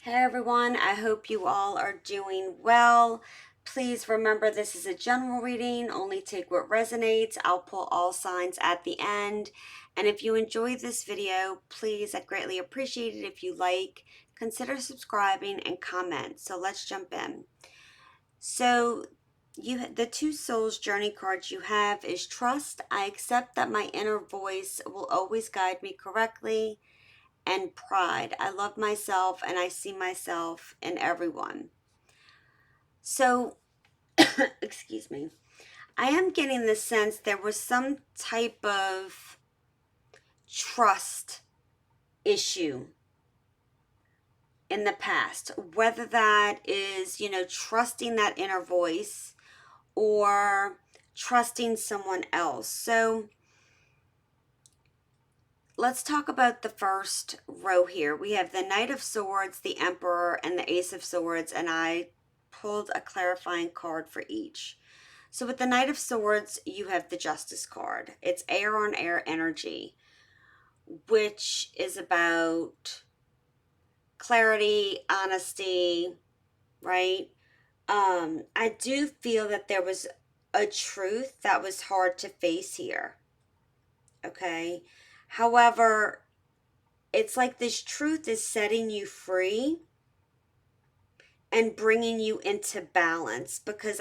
Hey everyone, I hope you all are doing well. Please remember this is a general reading, only take what resonates. I'll pull all signs at the end. And if you enjoyed this video, please, I'd greatly appreciate it if you like, consider subscribing and comment. So let's jump in. So the two souls journey cards you have is trust. I accept that my inner voice will always guide me correctly, and pride. I love myself and I see myself in everyone. So, excuse me. I am getting the sense there was some type of trust issue in the past, whether that is, trusting that inner voice or trusting someone else. So, let's talk about the first row here. We have the Knight of Swords, the Emperor, and the Ace of Swords, and I pulled a clarifying card for each. So with the Knight of Swords, you have the Justice card. It's air on air energy, which is about clarity, honesty, right? I do feel that there was a truth that was hard to face here. Okay. However, it's like this truth is setting you free and bringing you into balance because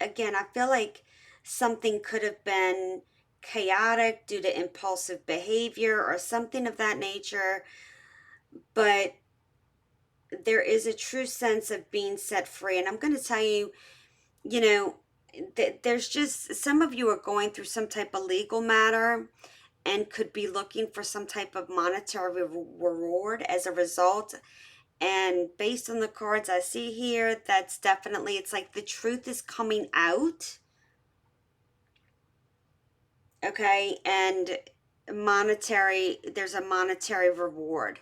again, I feel like something could have been chaotic due to impulsive behavior or something of that nature, but there is a true sense of being set free. And I'm going to tell you, you know, there's just some of you are going through some type of legal matter and could be looking for some type of monetary reward as a result. And based on the cards I see here, that's definitely, it's like the truth is coming out. Okay. And there's a monetary reward.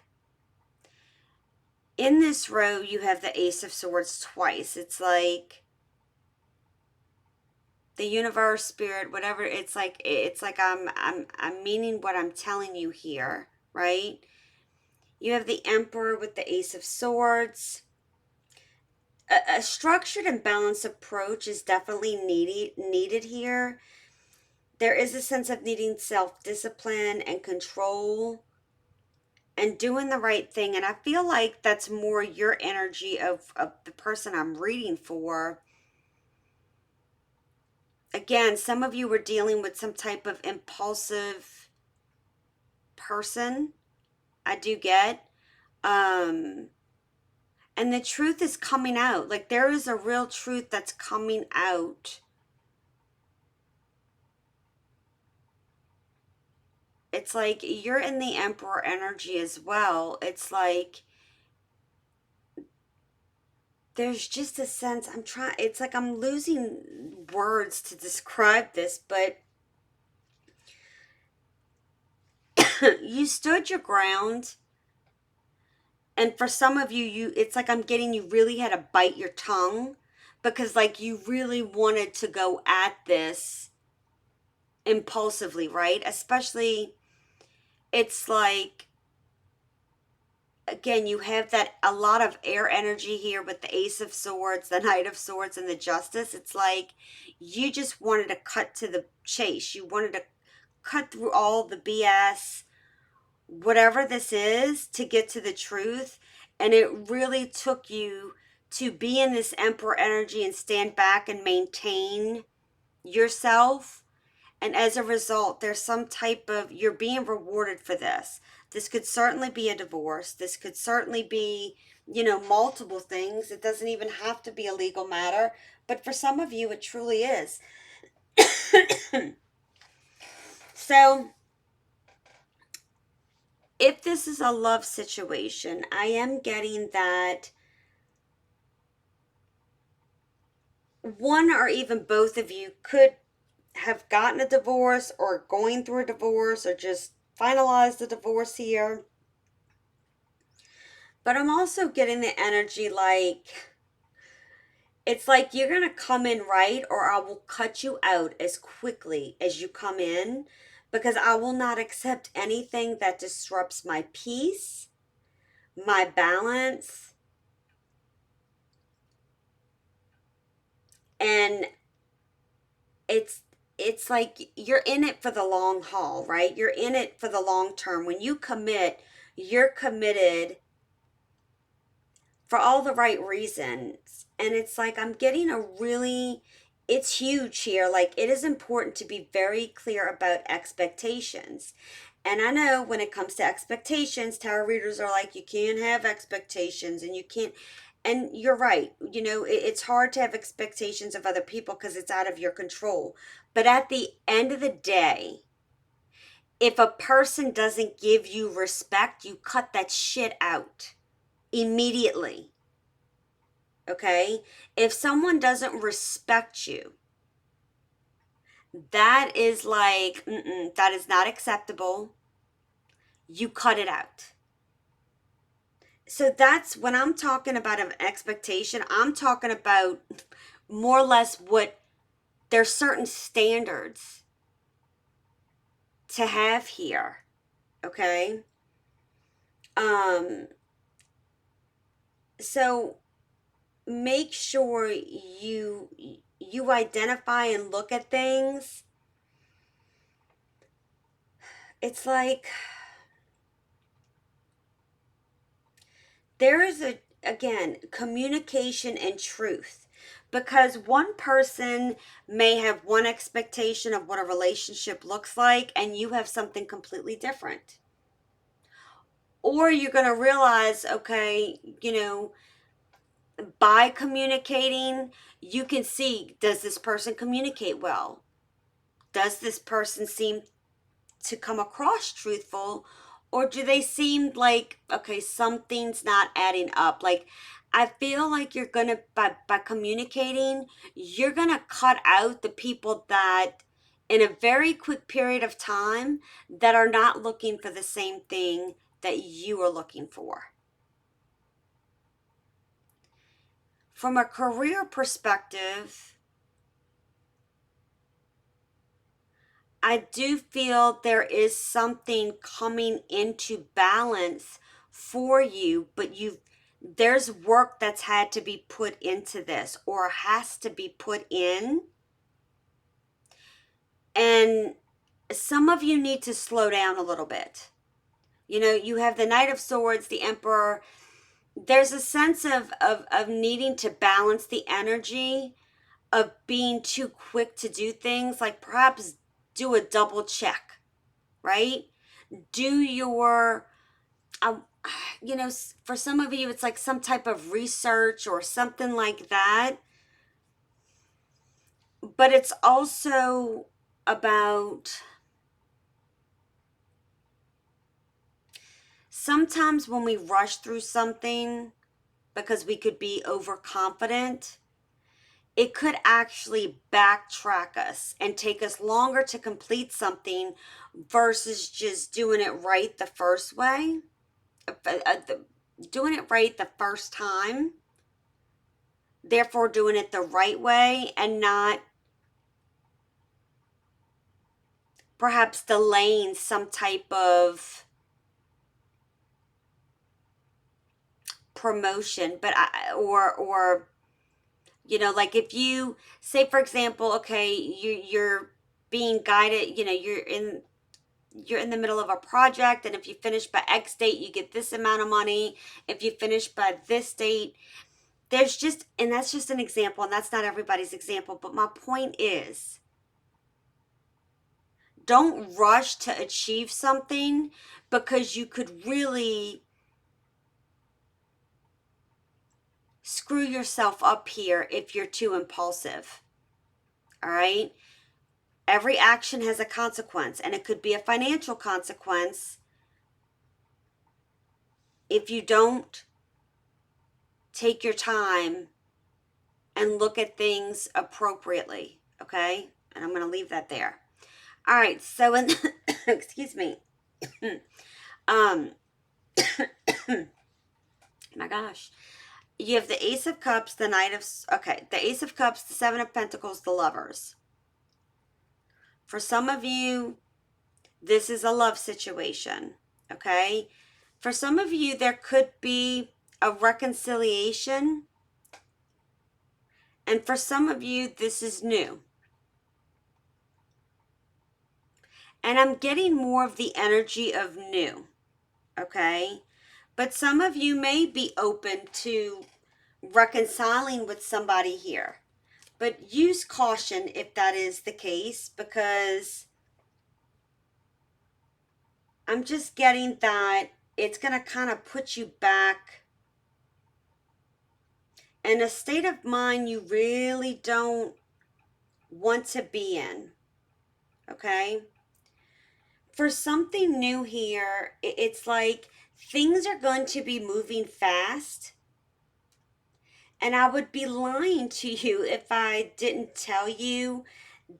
In this row, you have the Ace of Swords twice. It's like the universe, spirit, whatever. It's like I'm meaning what I'm telling you here, right? You have the Emperor with the Ace of Swords. A structured and balanced approach is definitely needed here. There is a sense of needing self-discipline and control and doing the right thing, and I feel like that's more your energy of the person I'm reading for. Again, some of you were dealing with some type of impulsive person. I do get. Um and the truth is coming out. Like there is a real truth that's coming out. It's like you're in the Emperor energy as well. It's like there's just a sense it's like I'm losing words to describe this, but you stood your ground. And for some of you, it's like I'm getting you really had to bite your tongue because like you really wanted to go at this impulsively, right? Especially it's like again, you have that a lot of air energy here with the Ace of Swords, the Knight of Swords, and the Justice. It's like you just wanted to cut to the chase. You wanted to cut through all the BS, whatever this is, to get to the truth. And it really took you to be in this Emperor energy and stand back and maintain yourself. And as a result, there's some type of, you're being rewarded for this. This could certainly be a divorce. This could certainly be, multiple things. It doesn't even have to be a legal matter. But for some of you, it truly is. So, if this is a love situation, I am getting that one or even both of you could have gotten a divorce or going through a divorce or just finalized the divorce here. But I'm also getting the energy like it's like you're going to come in right or I will cut you out as quickly as you come in because I will not accept anything that disrupts my peace, my balance, and it's it's like you're in it for the long haul, right? You're in it for the long term. When you commit, you're committed for all the right reasons. And it's like I'm getting a really, it's huge here. Like it is important to be very clear about expectations. And I know when it comes to expectations, tarot readers are like, you can't have expectations and you can't. And you're right. You know, it's hard to have expectations of other people because it's out of your control. But at the end of the day, if a person doesn't give you respect, you cut that shit out immediately. Okay? If someone doesn't respect you, that is like, that is not acceptable. You cut it out. So that's when I'm talking about an expectation, I'm talking about more or less what there's certain standards to have here. Okay? Um, so make sure you identify and look at things. It's like there is a, again, communication and truth, because one person may have one expectation of what a relationship looks like and you have something completely different, or you're going to realize, okay, you know, by communicating you can see, does this person communicate well, does this person seem to come across truthful, or do they seem like, okay, something's not adding up? Like I feel like you're gonna, by communicating, you're gonna cut out the people that in a very quick period of time that are not looking for the same thing that you are looking for. From a career perspective, I do feel there is something coming into balance for you, but there's work that's had to be put into this or has to be put in. And some of you need to slow down a little bit. You know, you have the Knight of Swords, the Emperor. There's a sense of needing to balance the energy of being too quick to do things, like perhaps do a double check, right? Do your, um, you know, for some of you, it's like some type of research or something like that. But it's also about sometimes when we rush through something because we could be overconfident, it could actually backtrack us and take us longer to complete something versus just doing it right the first way, doing it right the first time, therefore doing it the right way and not perhaps delaying some type of promotion. But or you know, like if you say, for example, okay, you're being guided, you know, you're in the middle of a project, and if you finish by X date you get this amount of money, if you finish by this date, there's just, and that's just an example, and that's not everybody's example, but my point is, don't rush to achieve something because you could really screw yourself up here if you're too impulsive. All right? Every action has a consequence, and it could be a financial consequence if you don't take your time and look at things appropriately. Okay? And I'm going to leave that there. All right. So, in, excuse me. um, my gosh. You have the Ace of Cups, the Knight of, okay, the Ace of Cups, the Seven of Pentacles, the Lovers. For some of you, this is a love situation, okay? For some of you, there could be a reconciliation. And for some of you, this is new. And I'm getting more of the energy of new, okay? But some of you may be open to reconciling with somebody here. But use caution if that is the case, because I'm just getting that it's going to kind of put you back in a state of mind you really don't want to be in, okay? For something new here, it's like things are going to be moving fast. And I would be lying to you if I didn't tell you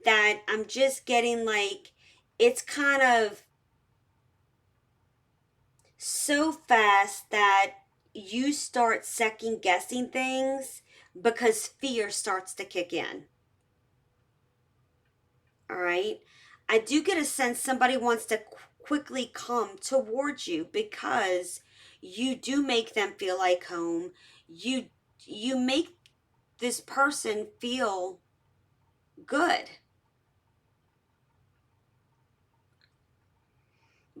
that I'm just getting like, it's kind of so fast that you start second guessing things because fear starts to kick in. All right. I do get a sense somebody wants to quickly come towards you because you do make them feel like home. You make this person feel good.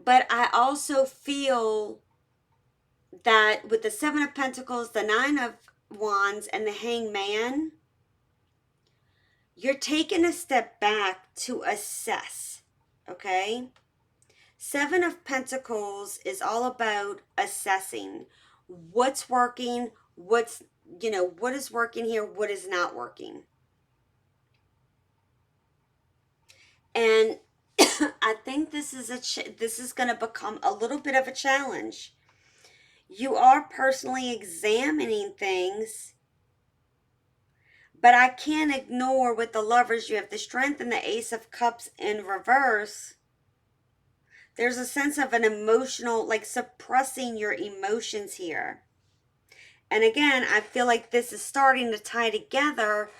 But I also feel that with the Seven of Pentacles, the Nine of Wands, and the Hangman, you're taking a step back to assess, okay? Seven of Pentacles is all about assessing what's working, what is working here, what is not working. And I think this is going to become a little bit of a challenge. You are personally examining things, but I can't ignore with the Lovers, you have the Strength and the Ace of Cups in reverse. There's a sense of an emotional, like suppressing your emotions here. And again, I feel like this is starting to tie together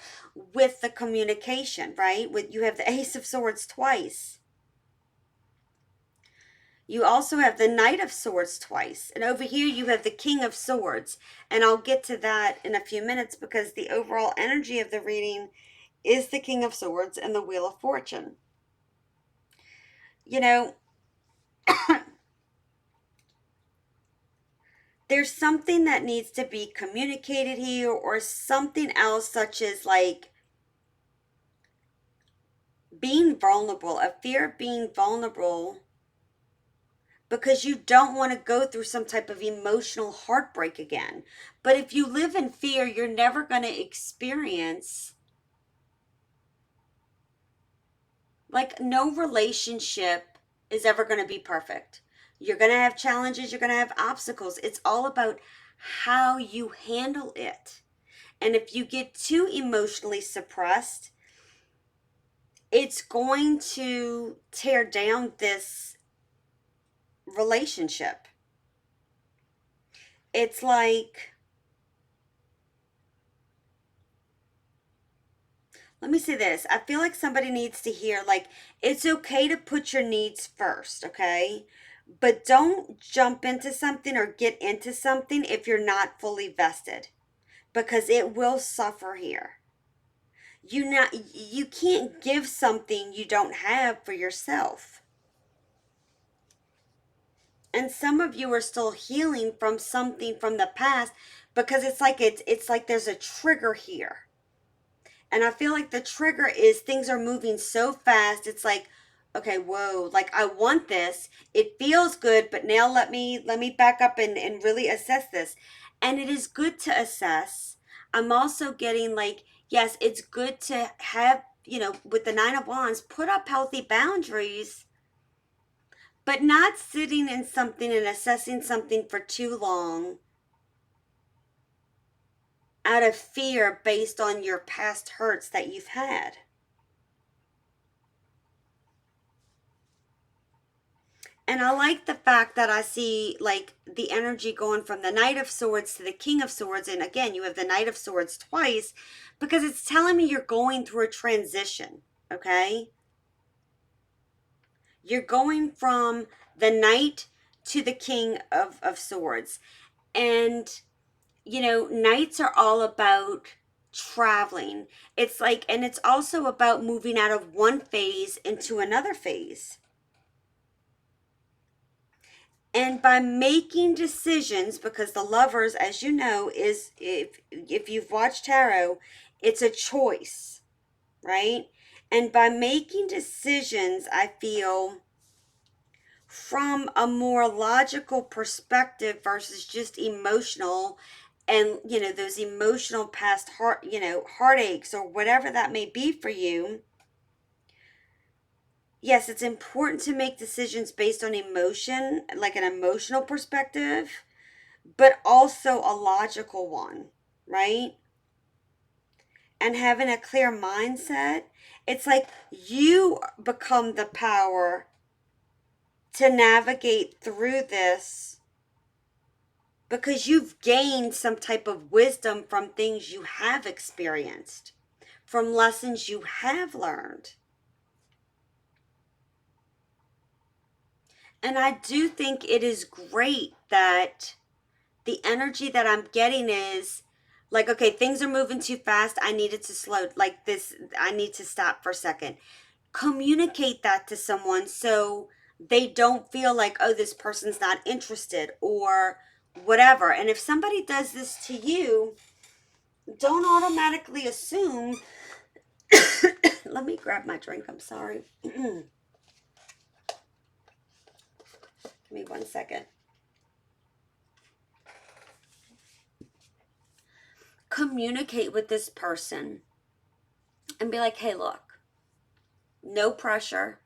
with the communication, right? You have the Ace of Swords twice. You also have the Knight of Swords twice. And over here you have the King of Swords. And I'll get to that in a few minutes because the overall energy of the reading is the King of Swords and the Wheel of Fortune. You know, there's something that needs to be communicated here, or something else, such as like being vulnerable, a fear of being vulnerable, because you don't want to go through some type of emotional heartbreak again. But if you live in fear, you're never going to experience, like, no relationship is ever going to be perfect. You're going to have challenges, you're going to have obstacles. It's all about how you handle it. And if you get too emotionally suppressed, it's going to tear down this relationship. It's like, let me say this. I feel like somebody needs to hear, like, it's okay to put your needs first, okay? But don't jump into something or get into something if you're not fully vested, because it will suffer here. You can't give something you don't have for yourself. And some of you are still healing from something from the past, because it's like there's a trigger here. And I feel like the trigger is things are moving so fast. It's like, okay, whoa, like I want this. It feels good, but now let me back up and really assess this. And it is good to assess. I'm also getting like, yes, it's good to have, with the Nine of Wands, put up healthy boundaries, but not sitting in something and assessing something for too long out of fear based on your past hurts that you've had. And I like the fact that I see like the energy going from the Knight of Swords to the King of Swords. And again, you have the Knight of Swords twice, because it's telling me you're going through a transition, okay? You're going from the Knight to the King of Swords. And, Knights are all about traveling. It's like, and it's also about moving out of one phase into another phase. And by making decisions, because the Lovers, as you know, is, if you've watched tarot, it's a choice, right? And by making decisions, I feel, from a more logical perspective versus just emotional, and those emotional past heartaches or whatever that may be for you. Yes, it's important to make decisions based on emotion, like an emotional perspective, but also a logical one, right? And having a clear mindset, it's like you become the power to navigate through this because you've gained some type of wisdom from things you have experienced, from lessons you have learned. And I do think it is great that the energy that I'm getting is like, okay, things are moving too fast. I needed to slow, like this, I need to stop for a second. Communicate that to someone so they don't feel like, oh, this person's not interested or whatever. And if somebody does this to you, don't automatically assume. Let me grab my drink. I'm sorry. Give me 1 second. Communicate with this person and be like, hey, look, no pressure.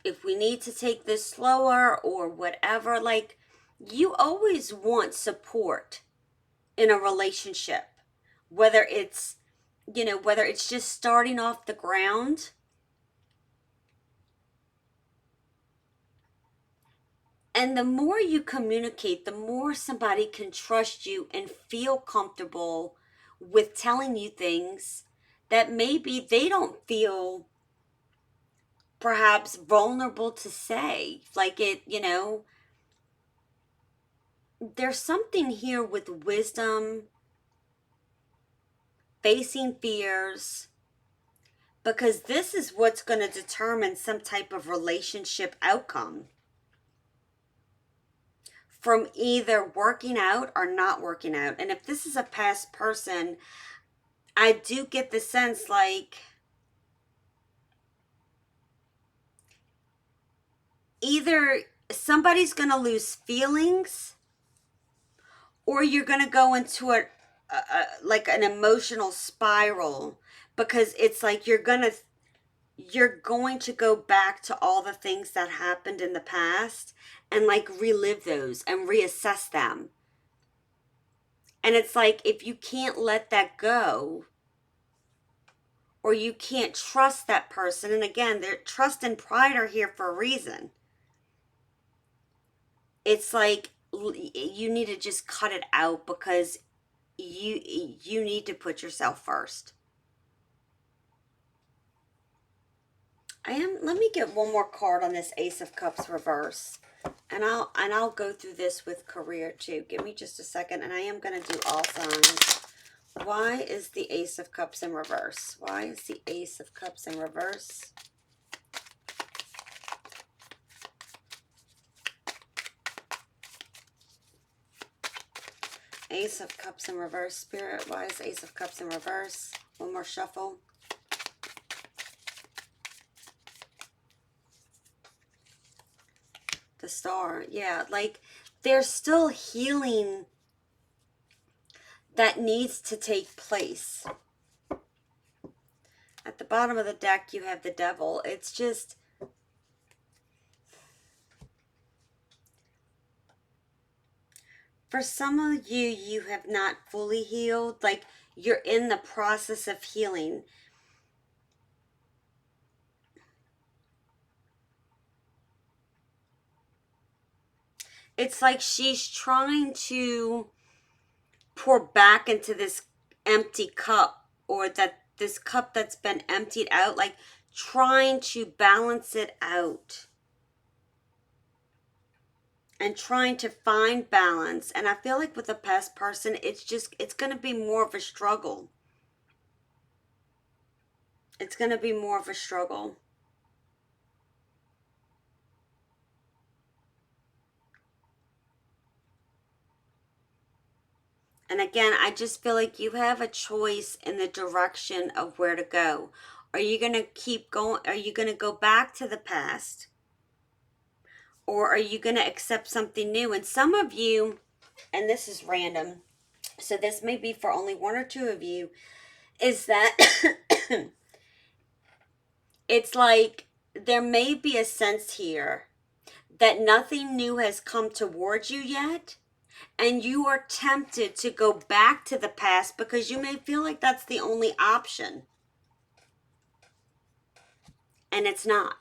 If we need to take this slower or whatever, like, you always want support in a relationship, whether it's just starting off the ground. And the more you communicate, the more somebody can trust you and feel comfortable with telling you things that maybe they don't feel perhaps vulnerable to say. Like there's something here with wisdom, facing fears, because this is what's going to determine some type of relationship outcome from either working out or not working out. And if this is a past person, I do get the sense like either somebody's going to lose feelings or you're going to go into like an emotional spiral, because it's like you're going to go back to all the things that happened in the past and like relive those and reassess them. And it's like, if you can't let that go, or you can't trust that person, and again, their trust and pride are here for a reason. It's like you need to just cut it out, because you need to put yourself first. Let me get one more card on this Ace of Cups reverse. And I'll go through this with career too. Give me just a second, and I am going to do all signs. Why is the Ace of Cups in reverse? Why is the Ace of Cups in reverse? Ace of Cups in reverse, Spirit. Why is Ace of Cups in reverse? One more shuffle. The Star. Yeah, like there's still healing that needs to take place. At the bottom of the deck, you have the Devil. It's just, for some of you, you have not fully healed. Like, you're in the process of healing. It's like she's trying to pour back into this empty cup, or that this cup that's been emptied out, like trying to balance it out and trying to find balance. And I feel like with a past person, it's going to be more of a struggle. It's going to be more of a struggle. And again, I just feel like you have a choice in the direction of where to go. Are you going to keep going? Are you going to go back to the past? Or are you going to accept something new? And some of you, and this is random, so this may be for only one or two of you, is that it's like there may be a sense here that nothing new has come towards you yet, and you are tempted to go back to the past because you may feel like that's the only option. And it's not.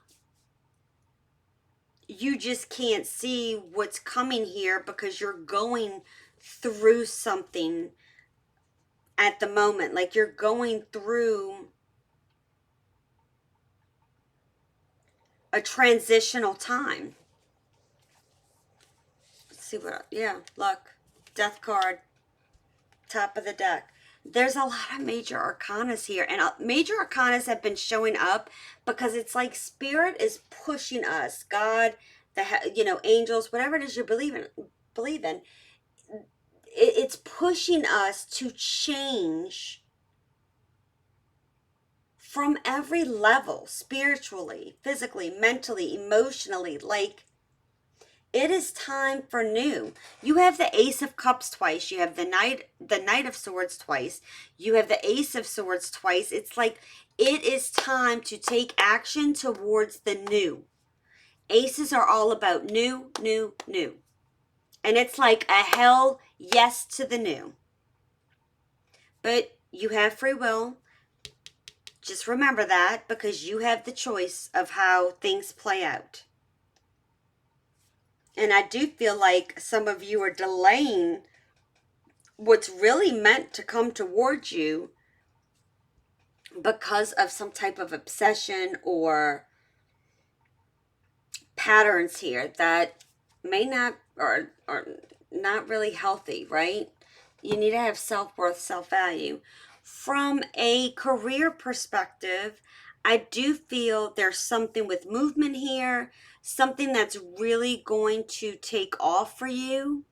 You just can't see what's coming here because you're going through something at the moment. Like you're going through a transitional time. Let's see what, yeah, look, death card, top of the deck. There's a lot of major arcanas here, and major arcanas have been showing up because it's like spirit is pushing us, God, angels, whatever it is you believe in, it's pushing us to change from every level, spiritually, physically, mentally, emotionally. Like, it is time for new. You have the Ace of Cups twice. You have the Knight of Swords twice. You have the Ace of Swords twice. It's like it is time to take action towards the new. Aces are all about new, new, new. And it's like a hell yes to the new. But you have free will. Just remember that, because you have the choice of how things play out. And I do feel like some of you are delaying what's really meant to come towards you because of some type of obsession or patterns here that may not or not really healthy, right? You need to have self-worth, self-value. From a career perspective, I do feel there's something with movement here, something that's really going to take off for you.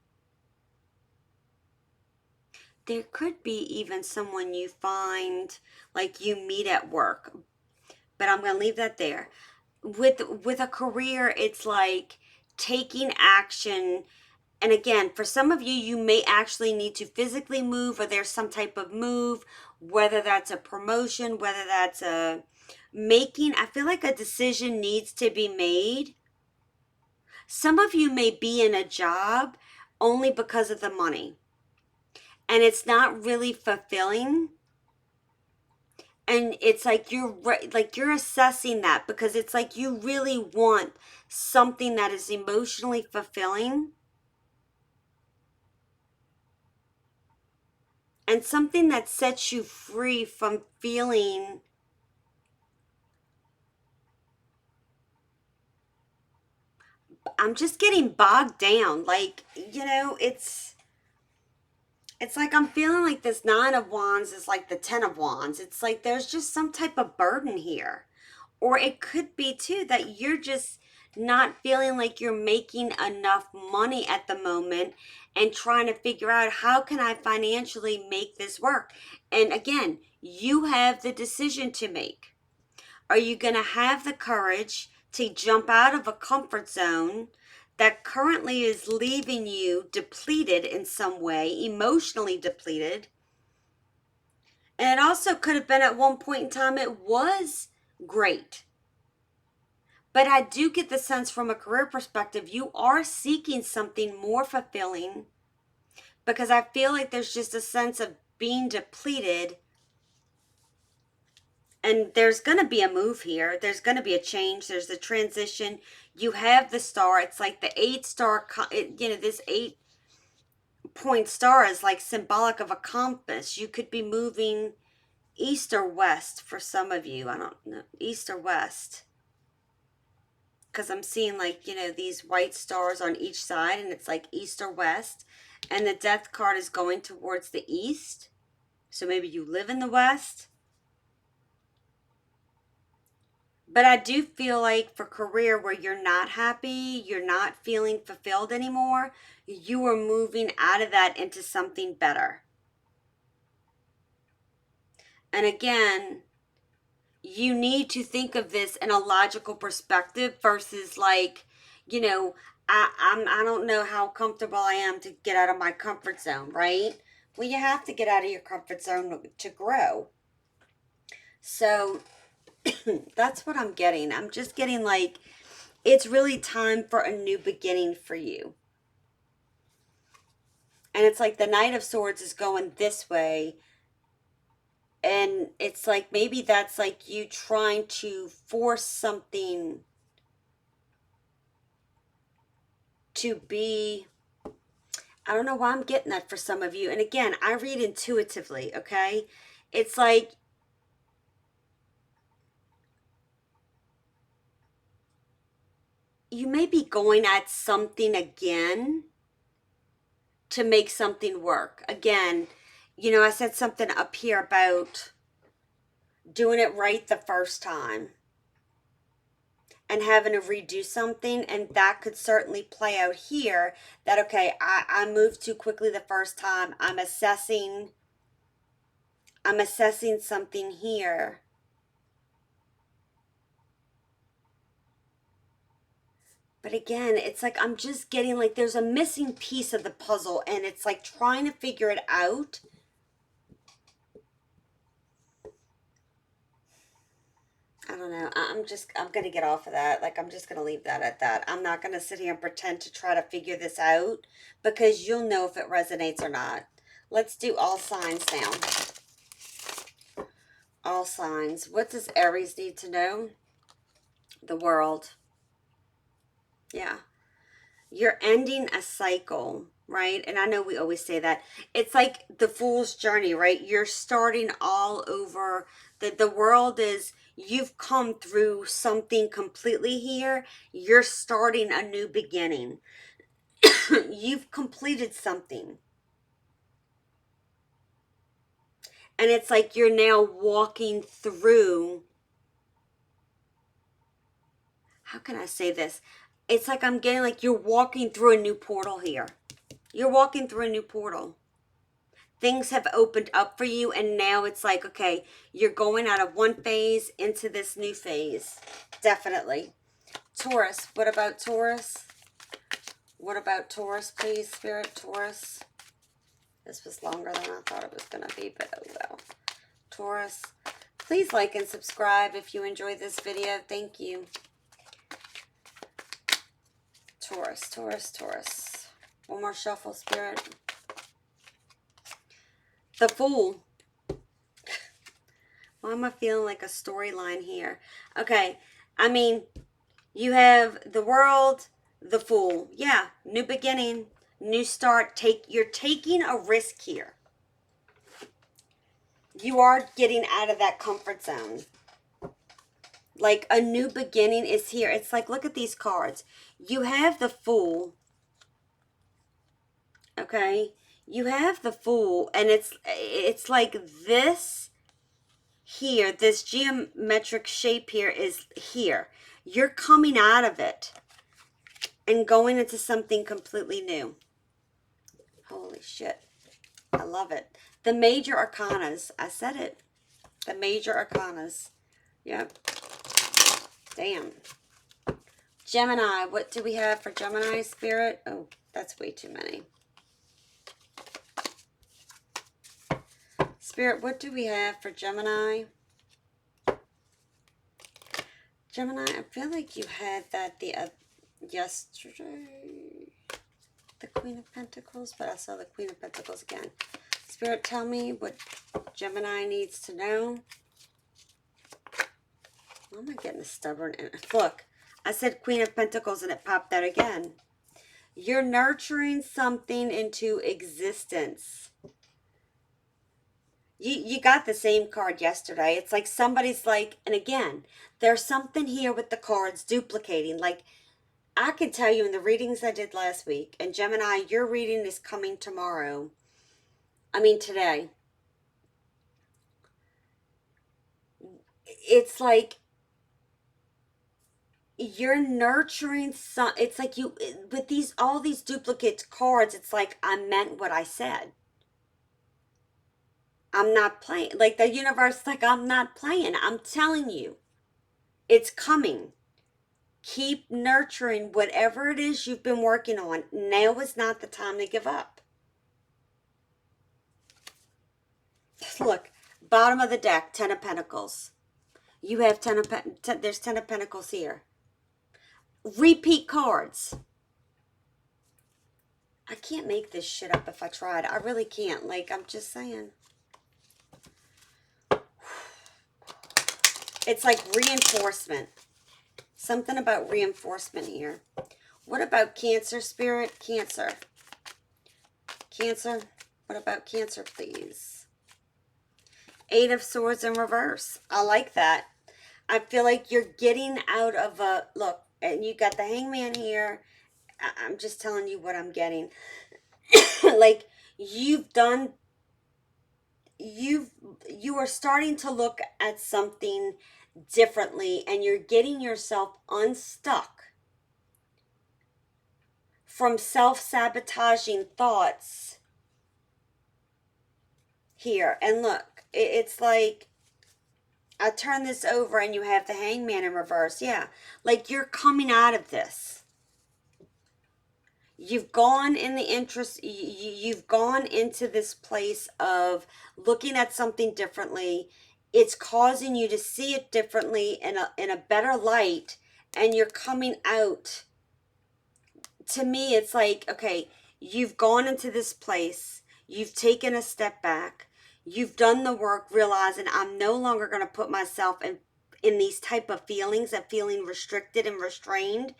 There could be even someone you find, like you meet at work, but I'm going to leave that there. With a career, it's like taking action. And again, for some of you, you may actually need to physically move, or there's some type of move, whether that's a promotion, whether that's a making. I feel like a decision needs to be made. Some of you may be in a job only because of the money, and it's not really fulfilling. And it's like you're assessing that because it's like you really want something that is emotionally fulfilling and something that sets you free from feeling I'm just getting bogged down. Like, it's like I'm feeling like this 9 of Wands is like the 10 of Wands. It's like there's just some type of burden here. Or it could be too that you're just not feeling like you're making enough money at the moment and trying to figure out how can I financially make this work. And again, you have the decision to make. Are you going to have the courage to jump out of a comfort zone that currently is leaving you depleted in some way, emotionally depleted? And it also could have been at one point in time it was great. But I do get the sense from a career perspective, you are seeking something more fulfilling because I feel like there's just a sense of being depleted. And there's going to be a move here. There's going to be a change. There's a transition. You have the star. It's like the 8-star, this 8-point star is like symbolic of a compass. You could be moving east or west for some of you. I don't know, east or west. Because I'm seeing like, you know, these white stars on each side, and it's like east or west. And the death card is going towards the east. So maybe you live in the west. But I do feel like for career where you're not happy, you're not feeling fulfilled anymore, you are moving out of that into something better. And again, you need to think of this in a logical perspective versus like, you know, I don't know how comfortable I am to get out of my comfort zone, right? Well, you have to get out of your comfort zone to grow. So that's what I'm getting. I'm just getting like, it's really time for a new beginning for you. And it's like the Knight of Swords is going this way. And it's like maybe that's like you trying to force something to be. I don't know why I'm getting that for some of you. And again, I read intuitively, okay? It's like you may be going at something again to make something work. Again, you know, I said something up here about doing it right the first time and having to redo something, and that could certainly play out here that okay, I moved too quickly the first time. I'm assessing something here. But again, it's like I'm just getting like there's a missing piece of the puzzle, and it's like trying to figure it out. I don't know. I'm going to get off of that. Like, I'm just going to leave that at that. I'm not going to sit here and pretend to try to figure this out because you'll know if it resonates or not. Let's do all signs now. All signs. What does Aries need to know? The World. Yeah. You're ending a cycle, right? And I know we always say that. It's like the Fool's Journey, right? You're starting all over. The World is, you've come through something completely here. You're starting a new beginning. You've completed something. And it's like you're now walking through, how can I say this? It's like I'm getting like you're walking through a new portal here. You're walking through a new portal. Things have opened up for you, and now it's like, okay, you're going out of one phase into this new phase. Definitely. Taurus. What about Taurus? What about Taurus, please, Spirit? Taurus. This was longer than I thought it was going to be, but oh well. Taurus. Please like and subscribe if you enjoyed this video. Thank you. Taurus, Taurus, Taurus. One more shuffle, Spirit. The Fool. Why am I feeling like a storyline here? Okay, I mean, you have the World, the Fool. Yeah, new beginning, new start. You're taking a risk here. You are getting out of that comfort zone. Like a new beginning is here. It's like, look at these cards. You have the Fool. Okay, you have the Fool, and it's like this here, this geometric shape here is here. You're coming out of it and going into something completely new. Holy shit. I love it. The major arcanas. I said it. The major arcanas. Yep. Damn. Gemini. What do we have for Gemini, Spirit? Oh, that's way too many. Spirit, what do we have for Gemini? Gemini, I feel like you had that yesterday. The Queen of Pentacles, but I saw the Queen of Pentacles again. Spirit, tell me what Gemini needs to know. Why am I getting stubborn? Look, I said Queen of Pentacles and it popped out again. You're nurturing something into existence. You got the same card yesterday. It's like somebody's like, and again, there's something here with the cards duplicating. Like, I can tell you in the readings I did last week, and Gemini, your reading is coming tomorrow. I mean, today. It's like you're nurturing some, it's like you, with these, all these duplicate cards, it's like I meant what I said. I'm not playing. Like the universe, like I'm not playing. I'm telling you, it's coming. Keep nurturing whatever it is you've been working on. Now is not the time to give up. Look, bottom of the deck, Ten of Pentacles. You have there's Ten of Pentacles here. Repeat cards. I can't make this shit up if I tried. I really can't. Like, I'm just saying. It's like reinforcement. Something about reinforcement here. What about Cancer, Spirit? Cancer. Cancer. What about Cancer, please? Eight of Swords in reverse. I like that. I feel like you're getting out of a... Look, and you got the Hangman here. I'm just telling you what I'm getting. Like, you are starting to look at something differently, and you're getting yourself unstuck from self-sabotaging thoughts here. And look, it's like I turn this over and you have the Hangman in reverse. Yeah, like you're coming out of this. You've gone in the interest, you've gone into this place of looking at something differently. It's causing you to see it differently in a better light, and you're coming out. To me, it's like, okay, you've gone into this place, you've taken a step back, you've done the work, realizing I'm no longer going to put myself in these type of feelings of feeling restricted and restrained,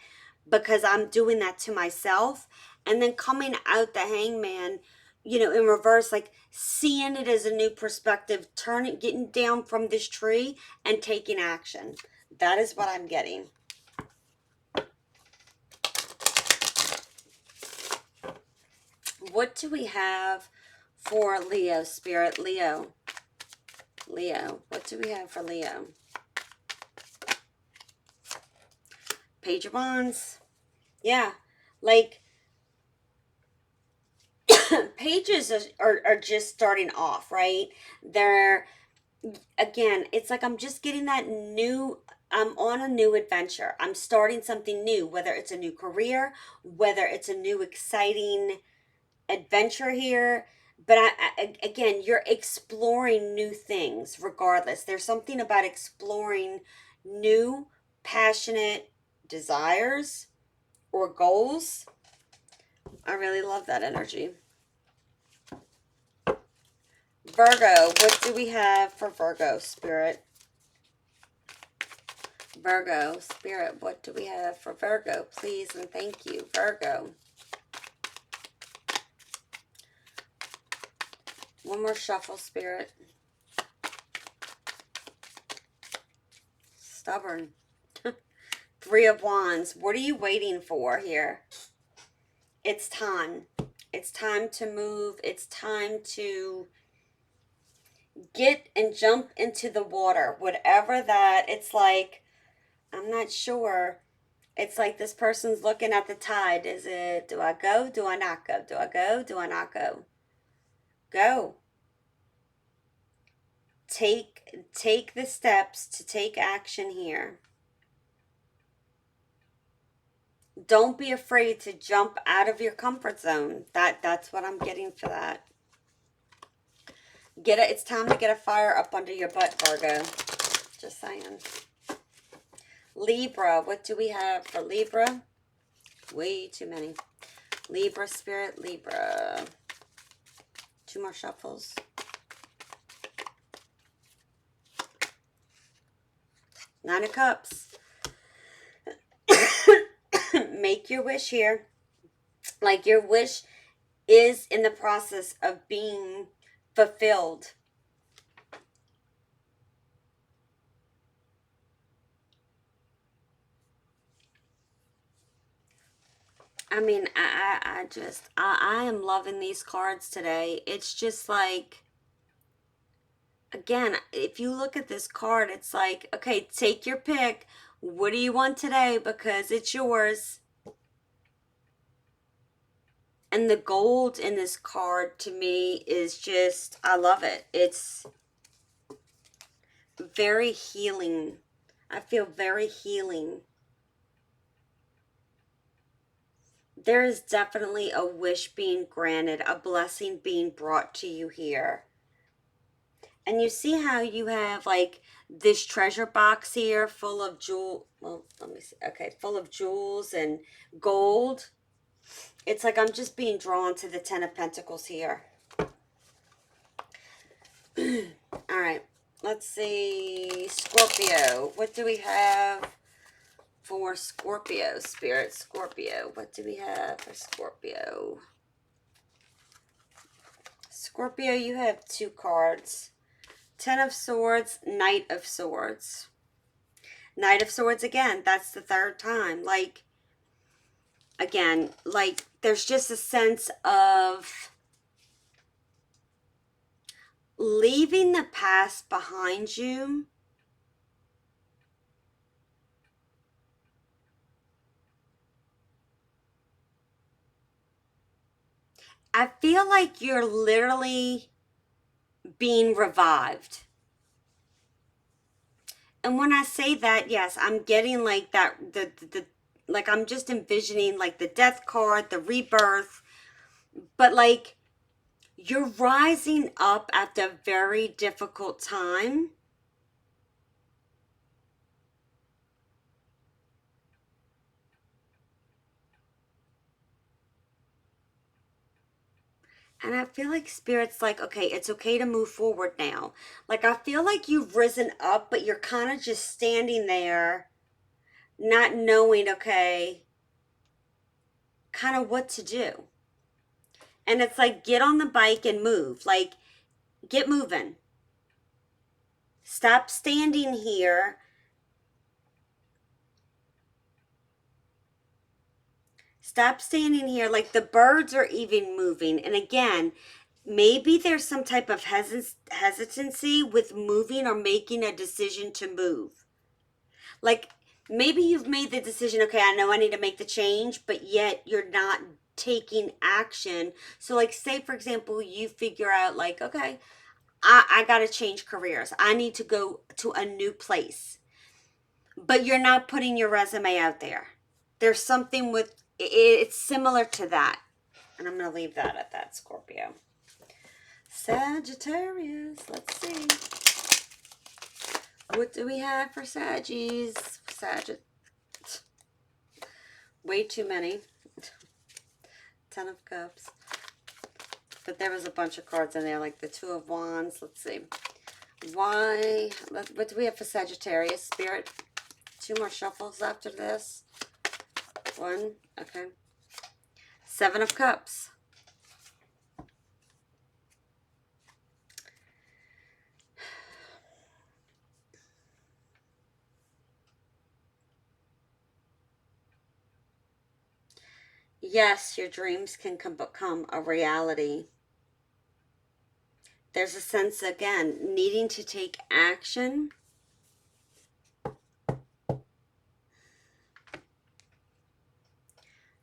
because I'm doing that to myself. And then coming out the Hangman, in reverse, like seeing it as a new perspective, getting down from this tree and taking action. That is what I'm getting. What do we have for Leo, Spirit? Leo, what do we have for Leo? Page of Wands. Yeah, like pages are just starting off, right? They're, again, it's like I'm just getting that new, I'm on a new adventure. I'm starting something new, whether it's a new career, whether it's a new exciting adventure here. But again, you're exploring new things regardless. There's something about exploring new, passionate desires or goals. I really love that energy. Virgo, what do we have for Virgo, Spirit? Virgo, Spirit, what do we have for Virgo? Please and thank you, Virgo. One more shuffle, Spirit. Stubborn. Three of Wands. What are you waiting for here? It's time. It's time to move. It's time to get and jump into the water. Whatever that, it's like, I'm not sure. It's like this person's looking at the tide. Is it, do I go? Do I not go? Do I go? Do I not go? Go. Take the steps to take action here. Don't be afraid to jump out of your comfort zone. That's what I'm getting for that. It's time to get a fire up under your butt, Virgo. Just saying. Libra, what do we have for Libra? Way too many. Libra, Spirit, Libra. Two more shuffles. Nine of Cups. Make your wish here. Like your wish is in the process of being fulfilled. I mean, I am loving these cards today. It's just like, again, if you look at this card, it's like, okay, take your pick. What do you want today? Because it's yours. And the gold in this card to me is just, I love it. It's very healing. I feel very healing. There is definitely a wish being granted, a blessing being brought to you here. And you see how you have like this treasure box here full of well, let me see. Okay, full of jewels and gold. It's like I'm just being drawn to the Ten of Pentacles here. All right, let's see. Scorpio. What do we have for Scorpio? Spirit Scorpio. What do we have for Scorpio? Scorpio, you have two cards. Ten of Swords, Knight of Swords. Knight of Swords again. That's the third time. Like, again, like there's just a sense of leaving the past behind you. I feel like you're literally being revived. And when I say that, yes, I'm getting like that, the like I'm just envisioning like the death card, the rebirth, but like you're rising up after a very difficult time. And I feel like Spirit's like, okay, it's okay to move forward now. Like, I feel like you've risen up, but you're kind of just standing there, not knowing, okay, kind of what to do. And it's like, get on the bike and move. Like, get moving. Stop standing here. Stop standing here. Like, the birds are even moving. And again, maybe there's some type of hesitancy with moving or making a decision to move. Like, maybe you've made the decision, okay, I know I need to make the change, but yet you're not taking action. So, like, say, for example, you figure out, like, okay, I got to change careers. I need to go to a new place. But you're not putting your resume out there. There's something with it's similar to that. And I'm going to leave that at that, Scorpio. Sagittarius, let's see. What do we have for Saggies? Way too many. 10 of Cups. But there was a bunch of cards in there, like the Two of Wands. Let's see. What do we have for Sagittarius? Spirit. 2 more shuffles after this. 1. Okay. 7 of Cups. Yes, your dreams can become a reality. There's a sense, again, needing to take action.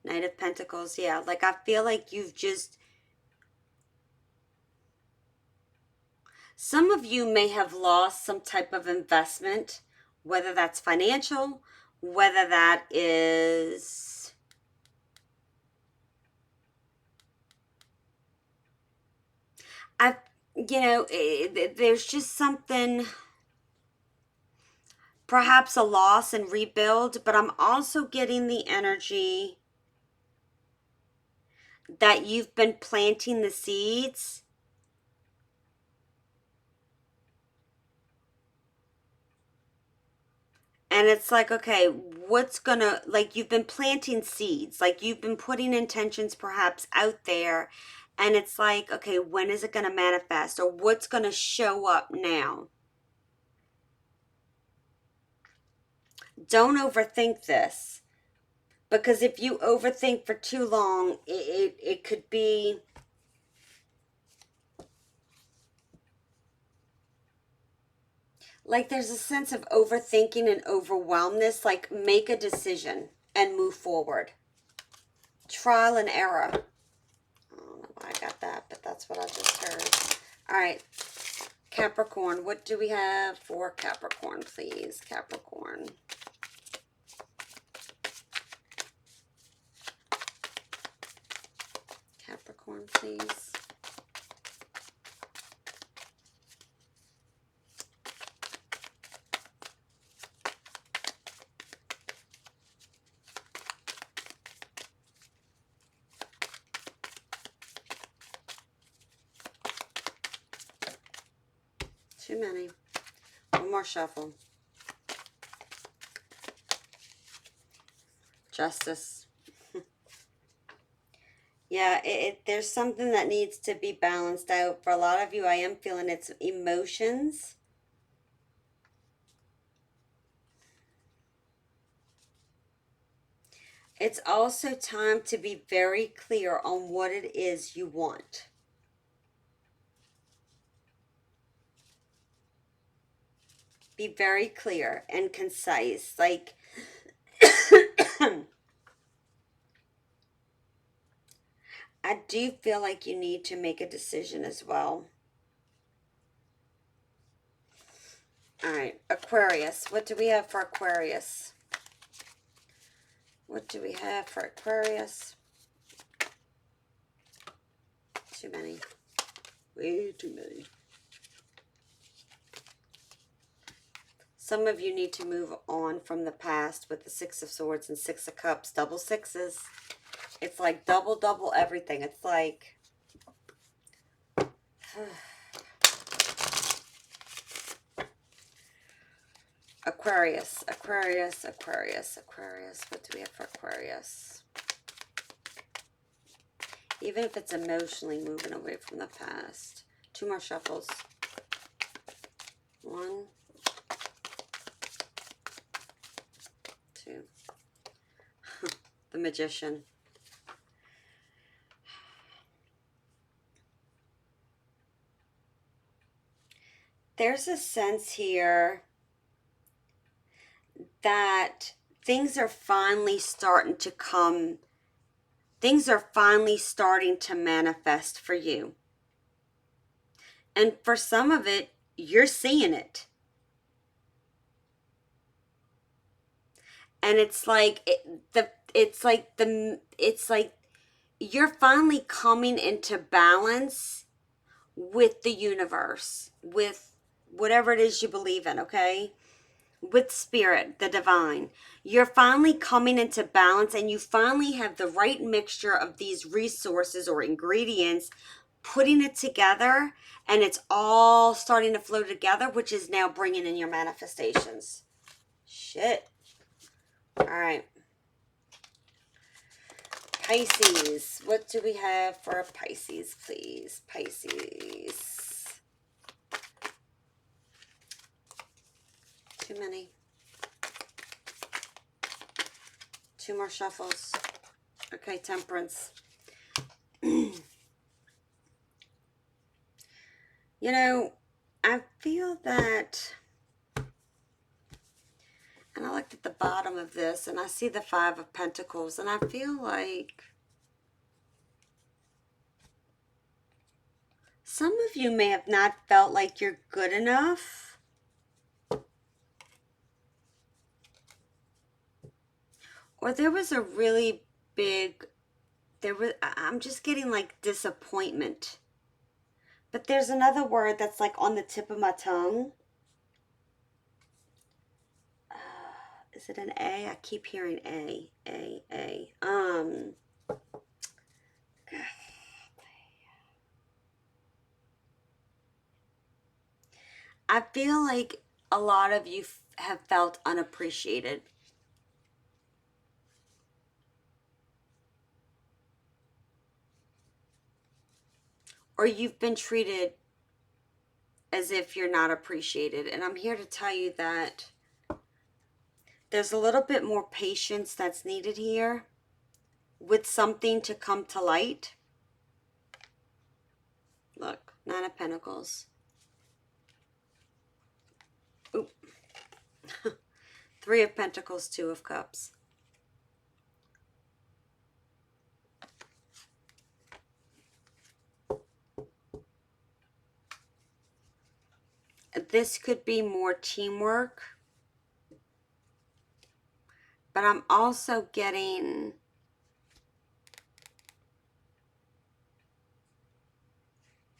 Knight of Pentacles, yeah. Like, I feel like you've just... Some of you may have lost some type of investment, whether that's financial, whether that is... there's just something, perhaps a loss and rebuild, but I'm also getting the energy that you've been planting the seeds. And it's like, okay, what's gonna, like, you've been planting seeds, like you've been putting intentions perhaps out there. And it's like, okay, when is it gonna manifest, or what's gonna show up now? Don't overthink this. Because if you overthink for too long, it could be, like there's a sense of overthinking and overwhelmness. Like, make a decision and move forward. Trial and error. I don't know why I got that, but that's what I just heard. All right, Capricorn. What do we have for Capricorn, please? Capricorn. Capricorn, please. Too many. One more shuffle. Justice. Yeah, there's something that needs to be balanced out. For a lot of you, I am feeling it's emotions. It's also time to be very clear on what it is you want. Be very clear and concise. Like, I do feel like you need to make a decision as well. All right, Aquarius. What do we have for Aquarius? What do we have for Aquarius? Too many. Way too many. Some of you need to move on from the past with the Six of Swords and Six of Cups. Double sixes. It's like double everything. It's like... Aquarius, Aquarius, Aquarius, Aquarius. What do we have for Aquarius? Even if it's emotionally moving away from the past. Two more shuffles. One. Two. The Magician. There's a sense here that things are finally starting to come. Things are finally starting to manifest for you. And for some of it, you're seeing it. And it's like you're finally coming into balance with the universe, with whatever it is you believe in, okay? With spirit, the divine. You're finally coming into balance, and you finally have the right mixture of these resources or ingredients, putting it together, and it's all starting to flow together, which is now bringing in your manifestations. Shit. All right. Pisces. What do we have for Pisces, please? Pisces. Too many. Two more shuffles. Okay, Temperance. You know, I feel that, and I looked at the bottom of this, and I see the Five of Pentacles, and I feel like some of you may have not felt like you're good enough. Or there was a really big, I'm just getting like disappointment. But there's another word that's like on the tip of my tongue. Is it an A? I keep hearing A. I feel like a lot of you have felt unappreciated. Or you've been treated as if you're not appreciated. And I'm here to tell you that There's a little bit more patience that's needed here with something to come to light. Look, Nine of Pentacles. Oop. Three of Pentacles, Two of Cups. This could be more teamwork. But I'm also getting...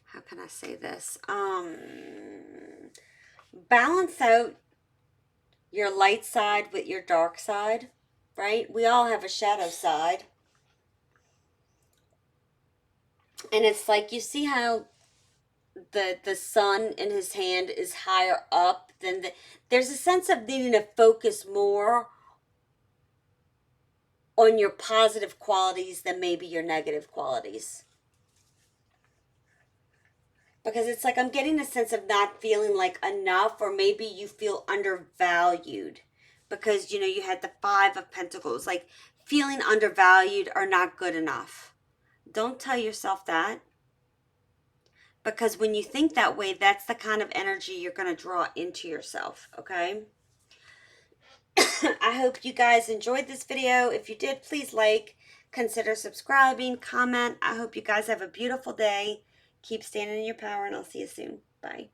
how can I say this? Balance out your light side with your dark side, right? We all have a shadow side. And it's like, you see how the sun in his hand is higher up than there's a sense of needing to focus more on your positive qualities than maybe your negative qualities. Because it's like I'm getting a sense of not feeling like enough, or maybe you feel undervalued because, you know, you had the Five of Pentacles, like feeling undervalued or not good enough. Don't tell yourself that, because when you think that way, that's the kind of energy you're going to draw into yourself, okay? I hope you guys enjoyed this video. If you did, please like, consider subscribing, comment. I hope you guys have a beautiful day. Keep standing in your power, and I'll see you soon. Bye.